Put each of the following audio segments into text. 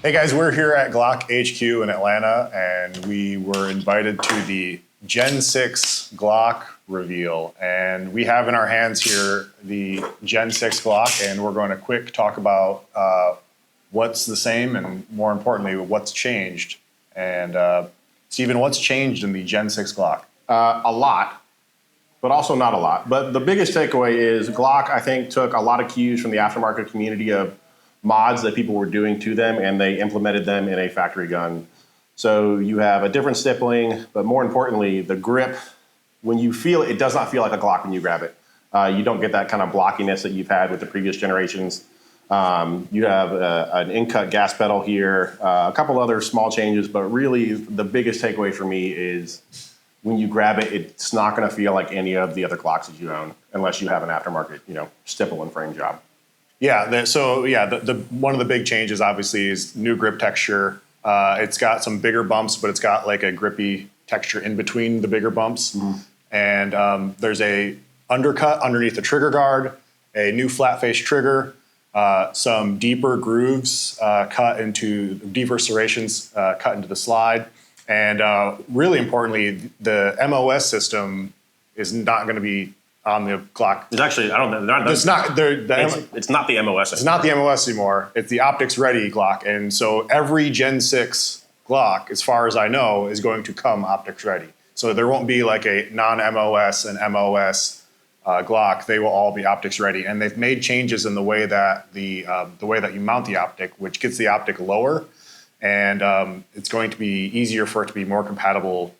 Hey guys, we're here at Glock HQ in Atlanta, and we were invited to the Gen 6 Glock reveal. And we have in our hands here the Gen 6 Glock, and we're going to quick talk about what's the same and, more importantly, what's changed. And Steven, what's changed in the Gen 6 Glock? A lot, but also not a lot. But the biggest takeaway is Glock, I think, took a lot of cues from the aftermarket community of mods that people were doing to them, and they implemented them in a factory gun. So you have a different stippling, but more importantly, the grip, when you feel it, it does not feel like a Glock when you grab it. You don't get that kind of blockiness that you've had with the previous generations. You have an in-cut gas pedal here, a couple other small changes, but really the biggest takeaway for me is when you grab it, it's not going to feel like any of the other Glocks that you own, unless you have an aftermarket, stipple and frame job. Yeah, one of the big changes obviously is new grip texture. It's got some bigger bumps, but it's got like a grippy texture in between the bigger bumps. Mm-hmm. And there's a undercut underneath the trigger guard, a new flat face trigger, some deeper grooves deeper serrations cut into the slide. And really importantly, the MOS system is not going to be on the Glock. It's actually, I don't know. It's not the MOS anymore. It's not the MOS anymore. It's the optics ready Glock. And so every Gen 6 Glock, as far as I know, is going to come optics ready. So there won't be like a non-MOS and MOS Glock. They will all be optics ready. And they've made changes in the way that the way that you mount the optic, which gets the optic lower. And it's going to be easier for it to be more compatible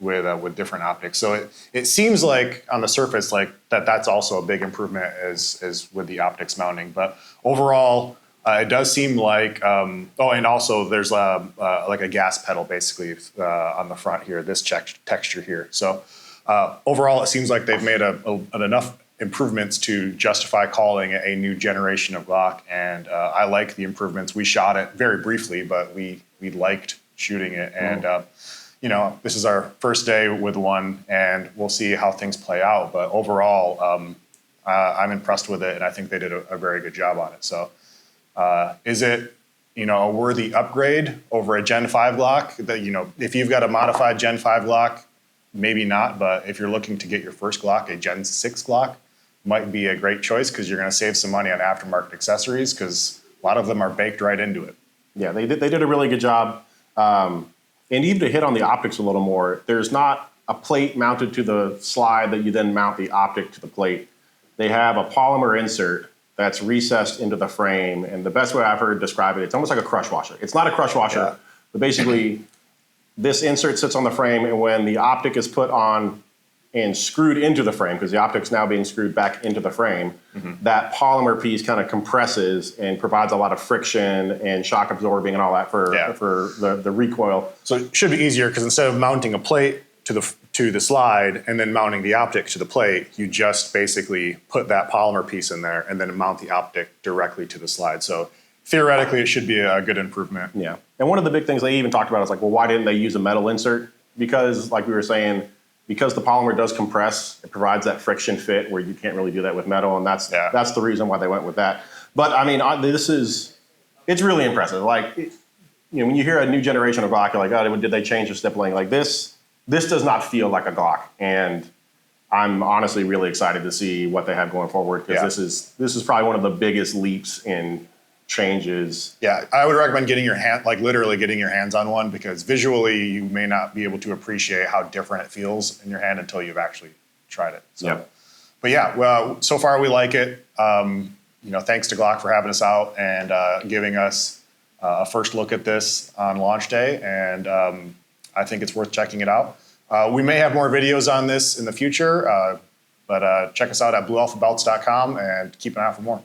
with different optics. So it seems like on the surface like that's also a big improvement as with the optics mounting. But overall, it does seem like and also there's like a gas pedal basically on the front here, this texture here. So overall, it seems like they've made enough improvements to justify calling it a new generation of Glock. And I like the improvements. We shot it very briefly, but we liked shooting it. And this is our first day with one, and we'll see how things play out. But overall, I'm impressed with it, and I think they did a very good job on it. So is it, a worthy upgrade over a Gen 5 Glock? That, if you've got a modified Gen 5 Glock, maybe not. But if you're looking to get your first Glock, a Gen 6 Glock might be a great choice because you're going to save some money on aftermarket accessories because a lot of them are baked right into it. Yeah, they did a really good job. And even to hit on the optics a little more, there's not a plate mounted to the slide that you then mount the optic to the plate. They have a polymer insert that's recessed into the frame. And the best way I've heard describe it, it's almost like a crush washer. It's not a crush washer, but basically this insert sits on the frame, and when the optic is put on and screwed into the frame, because the optic's now being screwed back into the frame, that polymer piece kind of compresses and provides a lot of friction and shock absorbing and all that for the recoil. So it should be easier because instead of mounting a plate to the slide and then mounting the optic to the plate, you just basically put that polymer piece in there and then mount the optic directly to the slide. So theoretically, it should be a good improvement. Yeah. And one of the big things they even talked about is like, well, why didn't they use a metal insert? Because like we were saying, because the polymer does compress, it provides that friction fit where you can't really do that with metal, and that's the reason why they went with that. But I mean, it's really impressive. Like, when you hear a new generation of Glock, you're like, oh, did they change the stippling? Like this does not feel like a Glock, and I'm honestly really excited to see what they have going forward because this is probably one of the biggest leaps in changes. Yeah, I would recommend literally getting your hands on one because visually you may not be able to appreciate how different it feels in your hand until you've actually tried it. So, But yeah, well, so far we like it. Thanks to Glock for having us out and giving us a first look at this on launch day, and I think it's worth checking it out. We may have more videos on this in the future, but check us out at bluealphabelts.com and keep an eye out for more.